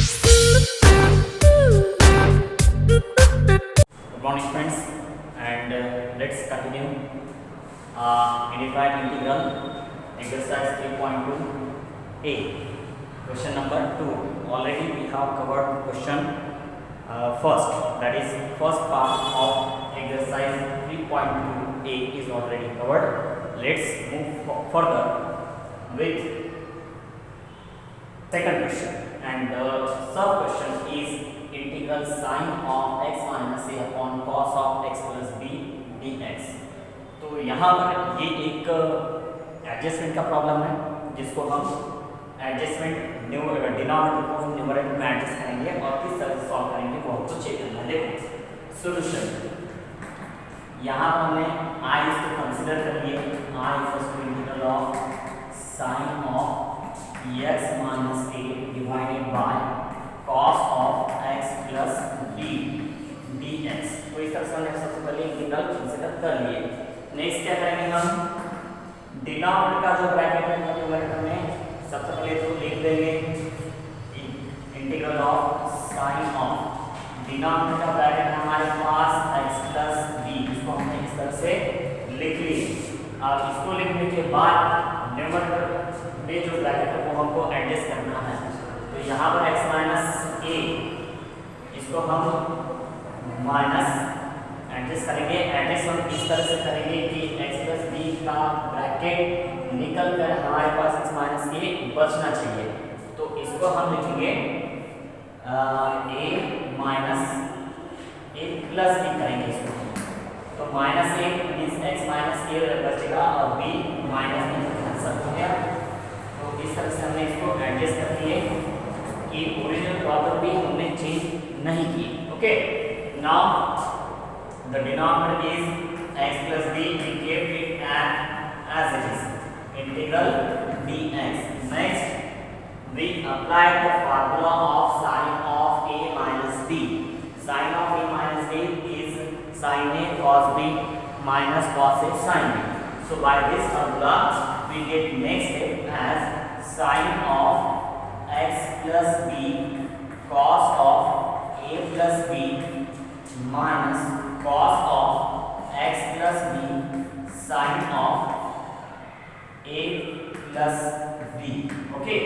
Good morning, friends, and let's continue Indefinite integral exercise 3.2A. Question number 2. Already we have covered question first, that is first part of exercise 3.2A is already covered. Let's move further with second question, and the sub question is integral sine of x minus a upon cos of x plus b dx. तो यहाँ पर ये एक adjustment का problem है जिसको हम adjustment denominator को न्यूमरेटर में एडजस्ट करेंगे और किस तरह से सॉल्व करेंगे वो हमको चेक करना है। देखो सॉल्यूशन, यहाँ पर हमने i इसको कंसीडर कर लिए, i equals to integral of sine of x minus a divided by cos of x plus b dx। तो इस तरह से हमने सबसे पहले इंटीग्रल कंसीडर कर लिए। नेक्स्ट क्या करेंगे हम, डिनोमिनेटर का जो ब्रैकेट है न्यूमरेटर में सबसे पहले तो लिख देंगे integral of sine of, denominator का ब्रैकेट है हमारे पास x plus b, इसको हमने इस तरह से लिख लिए। अब इसको लिखने के बाद न्यूमरेटर में जो ब्रैकेट है वो हमको एडजस्ट करना है। तो यहाँ पर x माइनस a, इसको हम माइनस एडजस्ट करेंगे। एडजस्ट हम इस तरह से करेंगे कि x प्लस b का ब्रैकेट निकल कर हमारे पास x माइनस a बचना चाहिए। तो इसको हम लिखेंगे a minus a plus b करेंगे इसको। तो minus a means x minus a बचेगा और b माइनस b कैंसिल हो गया। तो इस तरह से हमने इसको एडजस्ट कर लिए कि ओरिजिनल प्रॉपर्टी हमने चेंज नहीं की। Okay, now the denominator is x plus b, we kept it as it is, integral dx। next we apply the formula of sin of a minus b। sin of a minus b is sin a cos b minus cos a sin b। so by this formula we get next step as sin of x plus b cos of a plus b minus cos of x plus b sin of a plus b। okay,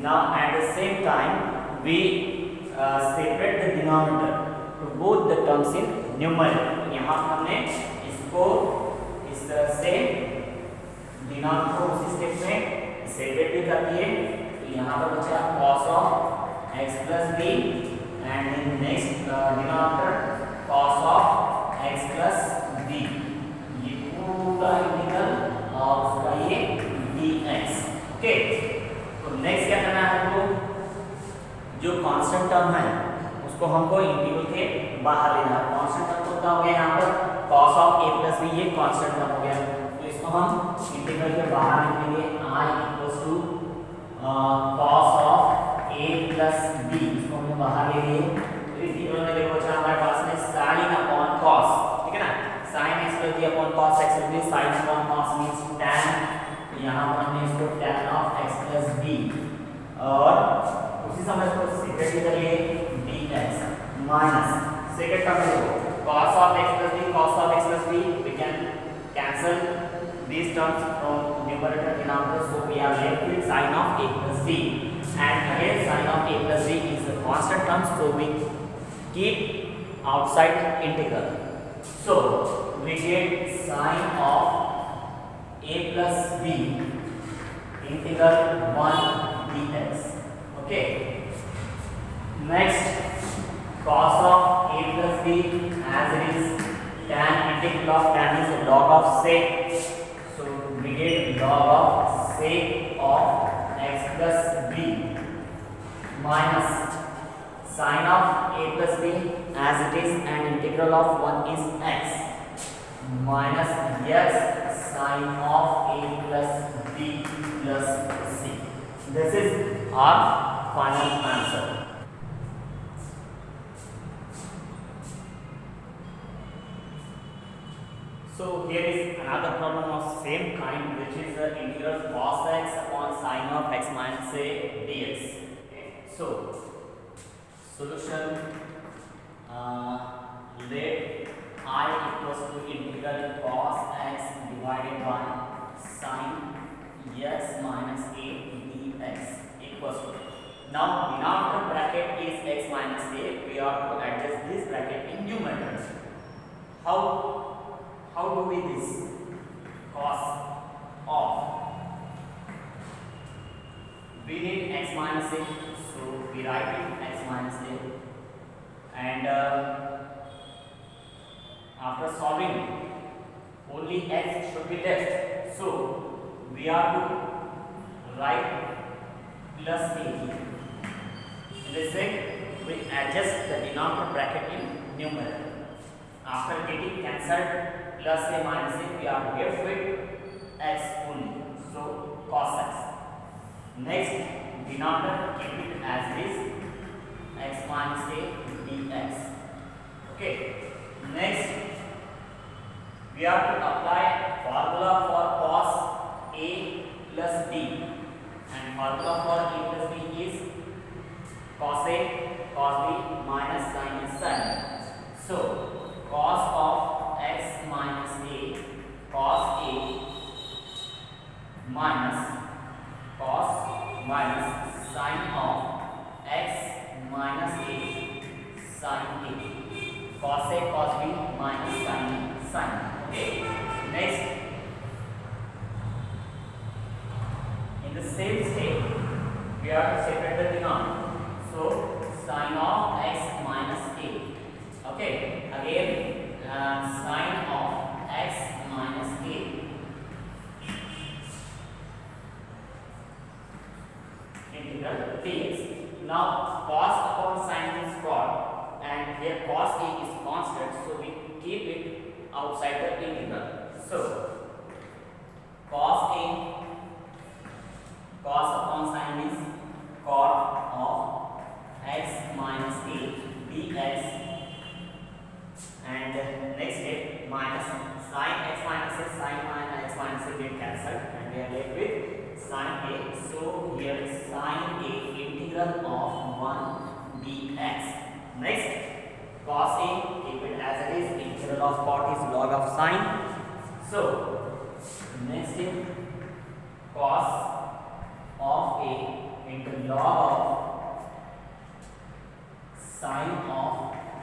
now at the same time we separate the denominator to both the terms in numerator। यहाँ हमने इसको इस तरह से denominator को उसी step में separate भी कर दिए। तो यहाँ पर बचा cos of x plus b and in next denominator cos of x plus b, ये पूरा इंटीग्रल और उसका ये dx। ओके, तो नेक्स्ट क्या करना है हमको, जो कांस्टेंट टर्म है उसको हमको इंटीग्रल के बाहर लेना है। कांस्टेंट टर्म होता हो गया यहाँ पर cos of a plus b, ये कांस्टेंट टर्म हो गया। तो इसको हम इंटीग्रल के बाहर लिखेंगे i equals to cos of a plus b, इसको हमने बाहर ले लिए। तो इंटीग्रल में देखो बच्चा हमारे पास में sin अपॉन cos, ठीक है ना, sin x plus b upon cos x plus b, sin upon cos means tan। तो यहाँ पर हमने इसको tan of x plus b और उसी समय इसको सेपरेट कर लिए dx माइनस सेकंड टर्म देखो cos of x plus b, cos of x plus b, we can cancel these terms from numerator denominator, so we are left with sin of a plus b, and again sin of a plus b is a constant term, so we keep outside integral। so we get sin of a plus b integral 1 dx। okay, next cos of a plus b as it is, tan integral of tan is log of sec, so we get log of sec of x plus b minus sin of a plus b as it is, and integral of 1 is x minus x sin of a plus b plus c। this is our final answer। So here is another problem of same kind, which is the integral cos x upon sin of x minus a dx। okay, so solution. Let I equals to integral cos x divided by sin x minus a dx equals to. Now denominator bracket is x minus a. We have to adjust this bracket in numerator. How do we this? Cos of, we need x minus a, so we write it x minus a, and after solving only x should be left, so we have to write plus a here. In this way we adjust the denominator bracket in numerator. After getting cancelled plus a minus a, we are left with x only, so cos x. Next denominator keep it as is, x minus a dx. Okay. Next we have to apply formula for cos a plus b, and formula for a plus b is cos a cos b minus sin a sin. So cos of x minus a cos a minus cos minus sin of x minus a sin a, cos a cos b minus sin sin. Okay. Next, in the same step we have to separate the denominator, so sin of x minus a. Okay, again sin of x minus a integral dx. Now cos upon sin is cot, and here cos a is constant, so we keep it outside the integral. So cos a, cos upon sin is cot of x minus a dx, and next step minus sin x minus a, sin minus x minus a get cancelled, and we are left with sin a. So here sin a integral of 1 dx. Next cos a, keep it as it is, integral of cot is log of sin. So next is cos of a into log of sin of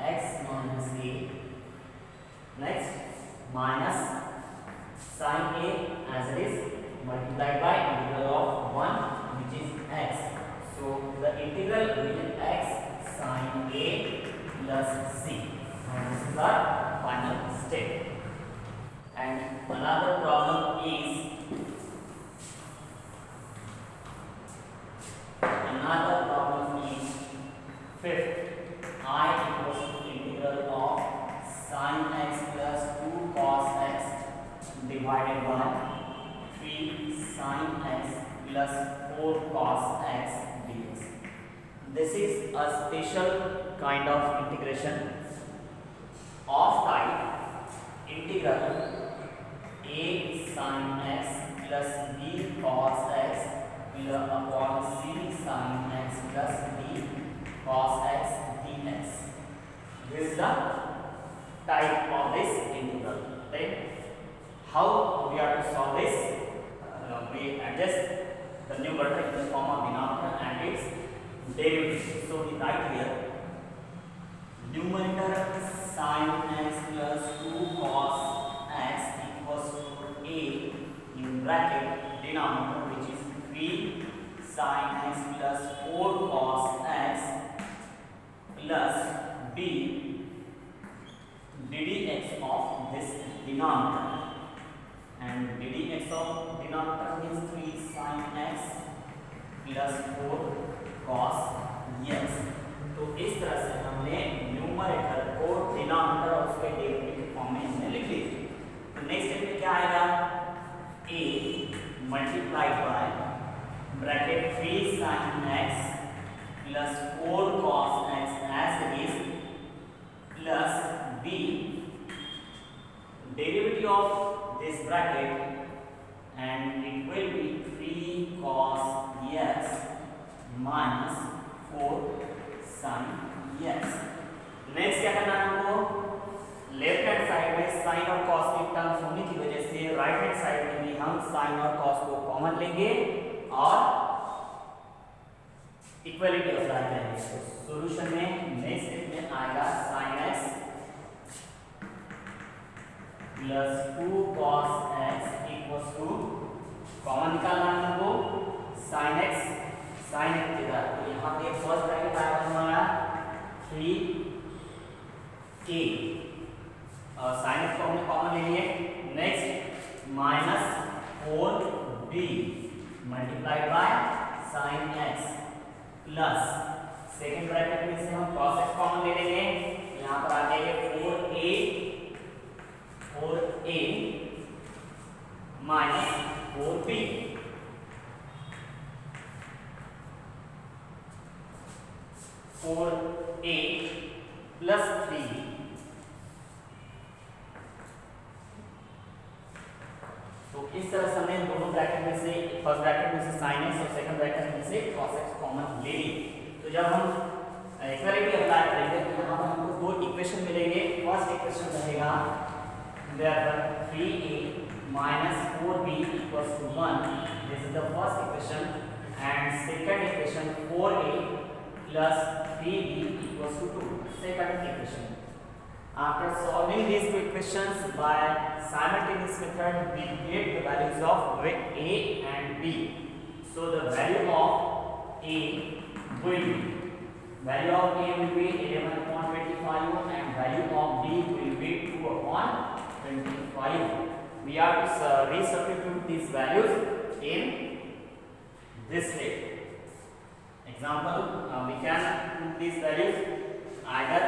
x minus a. Next minus sin a as it is multiplied by integral of 1 which is x. So the integral will be x sin a plus c, and this is our final step. And another problem is fifth, I equals to integral of sin x plus 2 cos x divided by 3 sin x plus 4 cos x dx. This is a special kind of integration of type integral a sin x plus b cos x upon c sin x plus b cos x dx. This is the type of this integral. Then how we are to solve this? We adjust the numerator in the form of denominator and its derivative. So we write here numerator sin x plus 2 cos x equals to a in bracket denominator which is 3 sin x plus 4 cos x plus b ddx of this denominator, and ddx of denominator is 3 sin x plus 4 cos x. तो इस तरह से हमने numerator को denominator और उसके derivative के form में हमने लिख ली। तो नेक्स्ट स्टेप में क्या आएगा, a multiplied by bracket 3 sin x plus 4 cos x as it is plus b derivative of this bracket, and it will be 3 cos x minus 4 sine yes. Next क्या करना है हमको, लेफ्ट हैंड साइड में sine और cos की terms होने की वजह से राइट हैंड साइड में भी हम साइन और कॉस को कॉमन लेंगे और इक्वलिटी अप्लाई करेंगे। तो सॉल्यूशन में नेक्स्ट स्टेप में आएगा sin x plus 2 cos x equals to, common निकालना है हमको sin x इधर, तो यहाँ पे फर्स्ट ब्रैकेट आएगा हमारा 3a और sin x को हमने कॉमन ले लिए। Next minus 4b multiplied by sin x plus second bracket में से हम cos x कॉमन ले लेंगे, यहाँ पर आ जाएगा 4a minus 4b plus 3b। तो इस तरह से हमने दोनों ब्रैकेट में से फर्स्ट ब्रैकेट में से sin x और सेकंड ब्रैकेट में से cos x कॉमन ले ली। तो जब हम इक्वालिटी अप्लाई करेंगे तो यहाँ पर हमको दो इक्वेशन मिलेंगे। फर्स्ट इक्वेशन रहेगा therefore 3a minus 4b equals to 1, this is the first equation, and second equation 4a plus 3b equals to 2, second equation. After solving these two equations by simultaneous method, we get the values of a and b. So the value of a will be 11 upon 25 and value of b will be 2 upon 25. We have to resubstitute these values in this step. Example, we can put these values either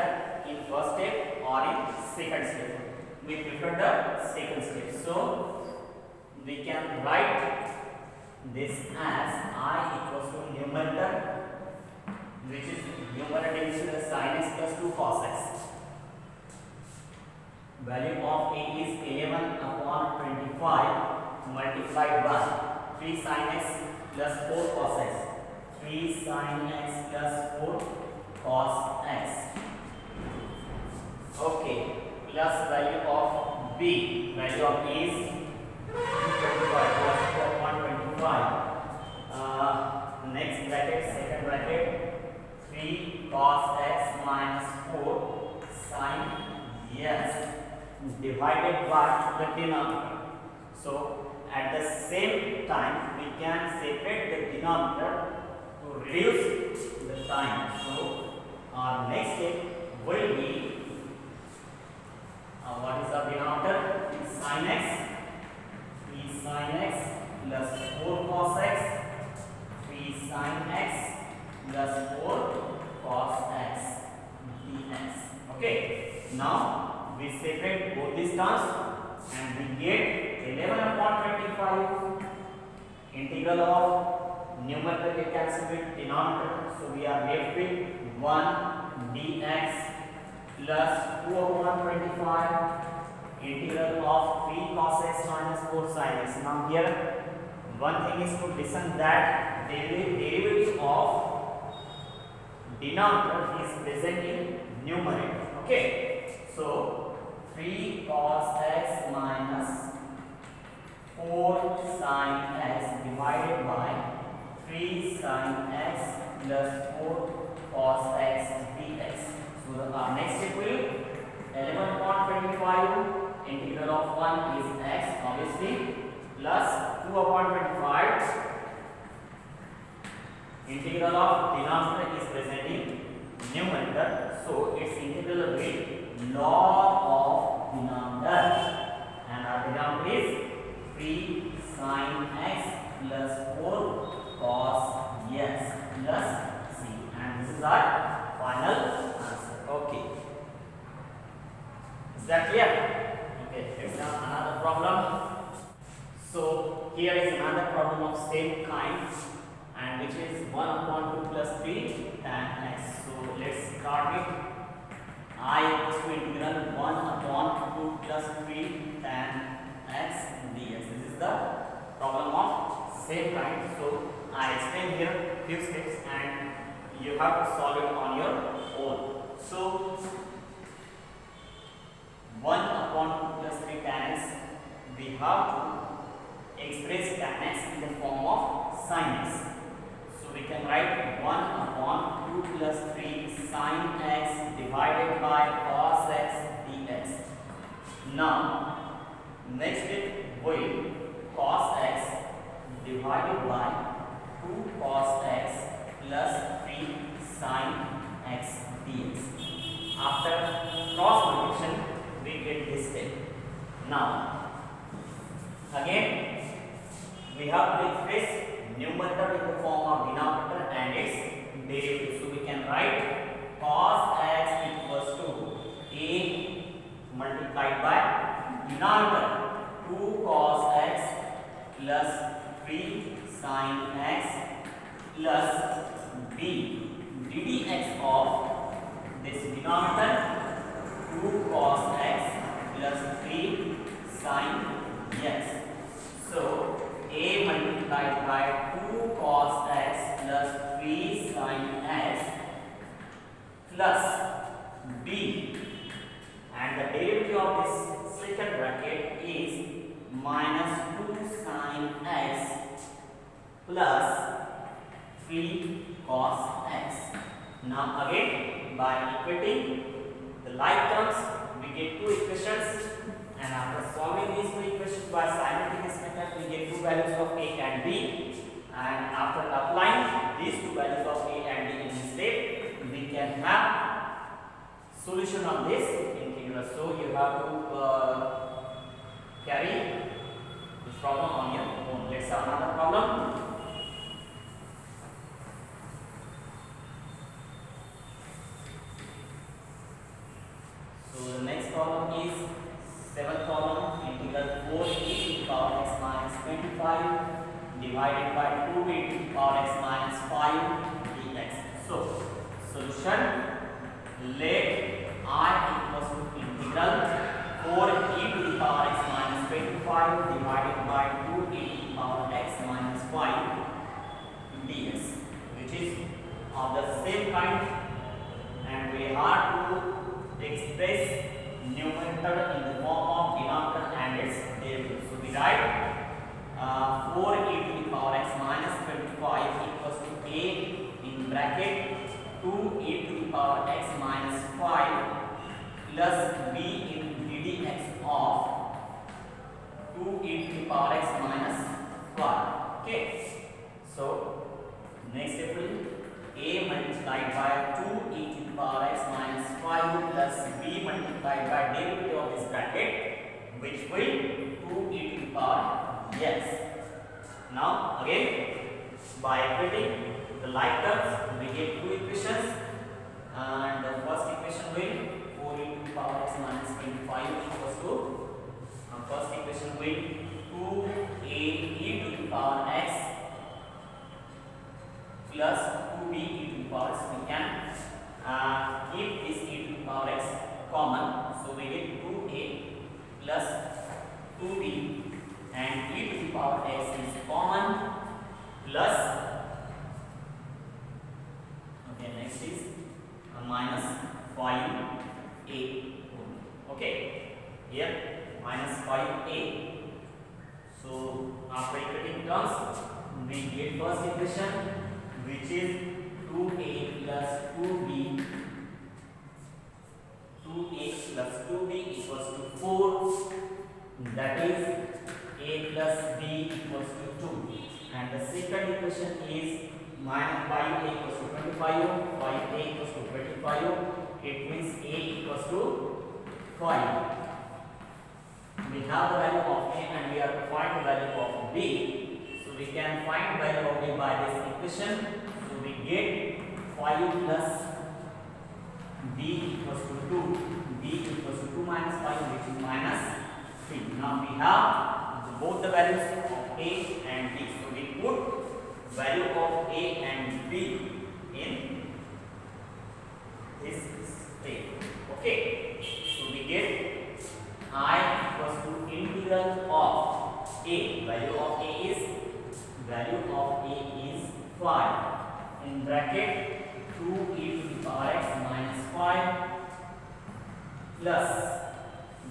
in first step or in second step. We prefer the second step. So we can write this as I equals to numerator, which is numerator is sin x plus 2 cos x. Value of a is 11 upon 25 multiplied by 3 sin x plus 4 cos x. 3 sin x plus 4 cos x. Okay, plus value of b. Value of b is 25 plus 4 upon 25. Next bracket, second bracket, 3 cos x minus 4 sin yes divided by the denominator. So at the same time we can separate the denominator to reduce the time. So our next step will be what is the denominator? Sin x, 3 sin x plus 4 cos x, 3 sin x plus 4 cos x dx. Okay, now we separate both these terms and we get 11 upon 25. Integral of numerator get cancelled with denominator, so we are left with 1 dx plus 2 upon 25 integral of 3 cos x minus 4 sin x. Now here one thing is to listen that derivative of denominator is present in numerator. Okay, so 3 cos x minus 4 sin x divided by 3 sin x plus 4 cos x dx. So our next step will 11 upon 25 integral of 1 is x obviously plus 2 upon 25 integral of denominator is present in numerator, so its integral will be log of denominator, and our denominator is 3 sin x plus 4 cos yes plus c, and this is our final answer. Okay, is that clear? Okay, let's have another problem. So here is another problem of same kind, and which is 1 upon 2 plus 3 tan x. So let's start with I equals to integral 1 upon 2 plus 3 tan x dx. This is the problem of same kind. So I explain here few steps and you you have to solve it on your own. So 1 upon 2 plus 3 tan x, we have to express tan x in the form of sin x. So we can write 1 upon 2 plus 3 sin x divided by cos x dx. Now next step will cos x divided by 2 cos x plus 3 sin x dx. After cross multiplication we get this step. Now again we have to express numerator in the form of denominator and its derivative. So we can write cos x equals to a multiplied by denominator 2 cos x plus 3 sin x plus b ddx of this denominator 2 cos x plus 3 sin x. So a multiplied by 2 cos x plus 3 sin x plus b, and the derivative of this second bracket is minus 2 sin x plus 3 cos x. Now again by equating the like terms we get two equations, and after solving these two equations by simultaneous method we get two values of a and b, and after applying these two values of a and b in this step we can have solution of this integral. So you have to carry this problem on your own. Let's have another problem. So the next problem is seventh problem, integral 4e to the power x minus 25 divided by 2e to the power x minus 5 dx. So solution, let I equals to integral 4e to the power x minus 25 divided by 2e to the power x minus 5 dx, which is of the same kind, and we have to express numerator in the form of denominator and its derivative. So we write 4e to the power x minus 25 equals to a in bracket 2e to the power x minus 5 plus b in ddx of 2e to the power x minus 5. Okay. So next step will a multiplied by 2e to the power x minus 5 plus b multiplied by derivative of this bracket, which will 2e to the power x. Now again by equating the like terms we get two equations, and the first equation will 4e to the power x minus 25 equals to first equation will 2ae to the power x plus 2b e to the power x. We can keep this e to the power x common, so we get 2a plus 2b, and e to the power x is common plus, okay, next is minus 5a. Okay, here minus 5a. So after equating terms we get first equation, which is 2a plus 2b, 2a plus 2b equals to 4, that is a plus b equals to 2, and the second equation is minus 5a equals to 25, 5a equals to 25, it means a equals to 5. We have the value of a and we have to find the value of b, so we can find value of b by this equation. So we get 5 plus b equals to 2, b equals to 2 minus 5, which is minus 3. Now we have both the values of a and b, so we put value of a and b in this state. Okay, so we get I equals to integral of a, value of a is 5 in bracket 2 e to the power x minus 5 plus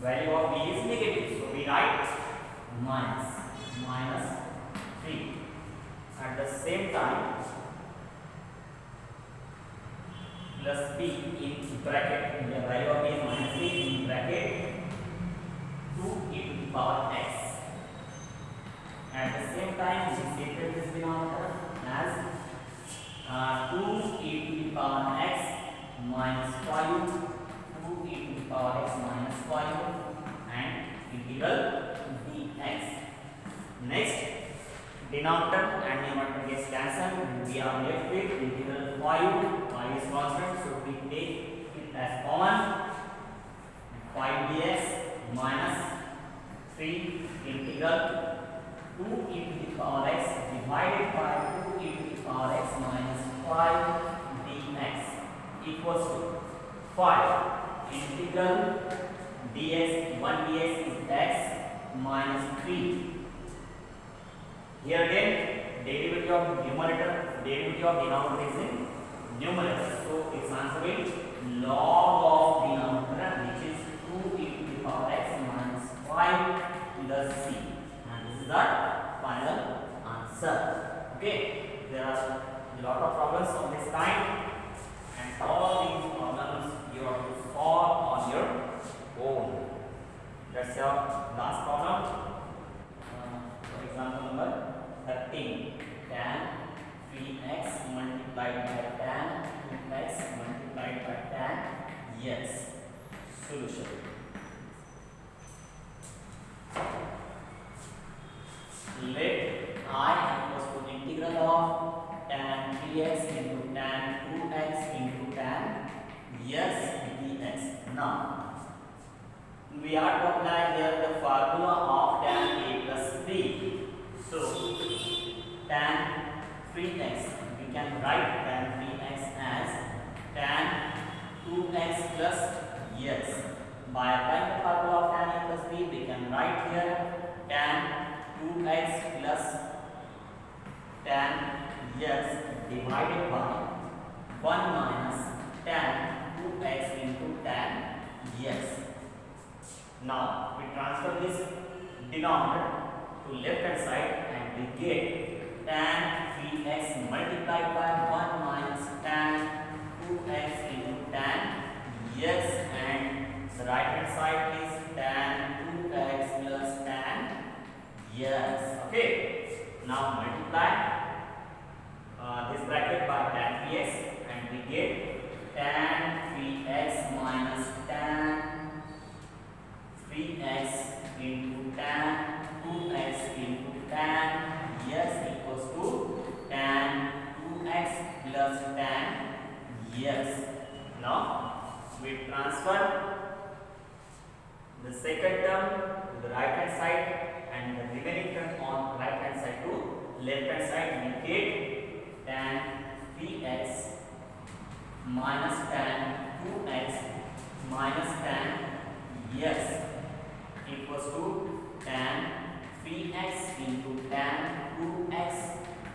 value of b is negative, so we write minus 3. At the same time, plus b in bracket, the value of b is minus 3 in bracket 2 e to the power x. At the same time, we separate this denominator as 2 e to the power x minus 5, 2 e to the power x minus 5 and integral dx. Next, denominator and numerator gets cancelled. We are left with integral 5 is constant, so we take it as common. 5 dx minus 3 integral 2 e to the power x divided by 2 e to the power x minus 5 dx equals to 5 integral dx, 1 dx is x minus 3. Here again, derivative of numerator, derivative of denominator is in numerator. So its answer will log of denominator, which is 2 e to the power x minus 5 plus c. And this is the final answer. Okay, there are a lot of problems of this kind, and all these problems you have to solve on your own. That's your last problem. For example number 13, tan 3x multiplied by tan 2x multiplied by tan. Yes, solution. Let I equals to integral of tan 3x into tan 2x into tan yes dx. Now we are to apply here the formula of tan a plus b. So tan 3x, we can write tan 3x as tan 2x plus yes. By applying the formula of tan a plus b, we can write here tan 2x plus tan yes divided by 1 minus tan 2x into tan yes. Now we transfer this denominator to left hand side and we get tan 3x multiplied by 1 minus tan 2x into tan yes, and the right hand side is tan 2x plus tan yes. Okay, now multiply this bracket by tan 3x and we get tan 3x minus tan 3x into tan 2x into tan yes equals to tan 2x plus tan yes. Now we transfer the second term to the right hand side and the remaining term on right hand side to left hand side. We get tan 3x minus tan 2x minus tan yes equals to tan 3x into tan 2x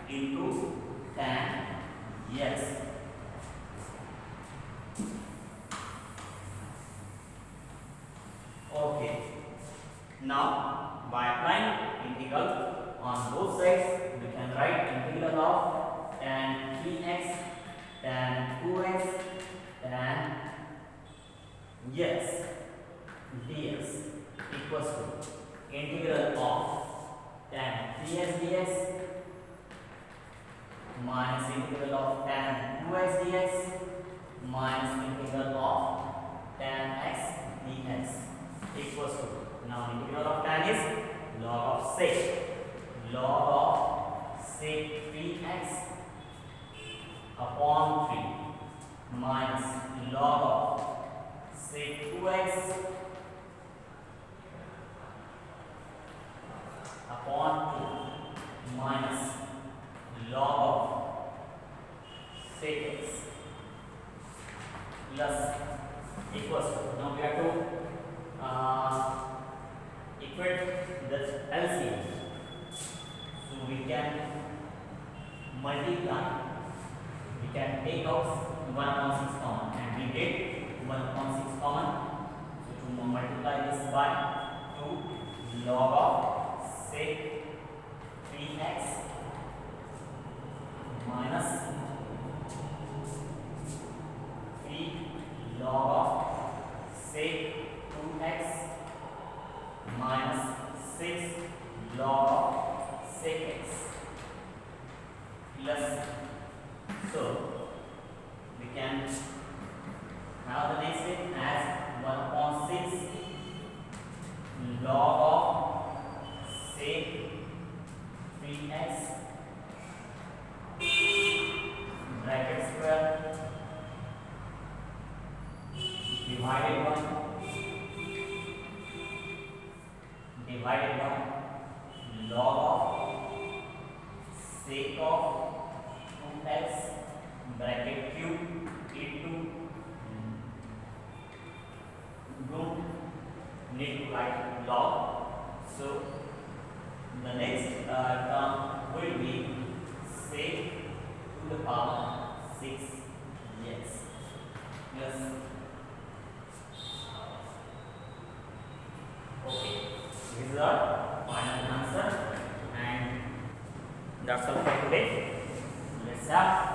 into tan yes. Okay, now by applying integral on both sides, we can write integral of tan 3x tan 2x tan yes dx equals to integral of tan 3x dx minus integral of tan 2x dx minus integral of tan x dx equals to, now integral of tan is log of sec 3x upon 3 minus log of sec 2x upon 2 minus log of sec x plus equals to, now we have to equate the LCM. So we can multiply can take out 1 upon 6 common and we get 1 upon 6 common. So to multiply this by 2 log of sec 3x minus 3 log of sec 2x minus 6 log of sec x plus, so we can have the next step as 1 upon 6 log of sec 3x bracket square divided by log of sec of 2x bracket cube into don't need to write log. So the next term will be sec to the power 6x plus, okay, this is our final answer and that's all for today. Let's have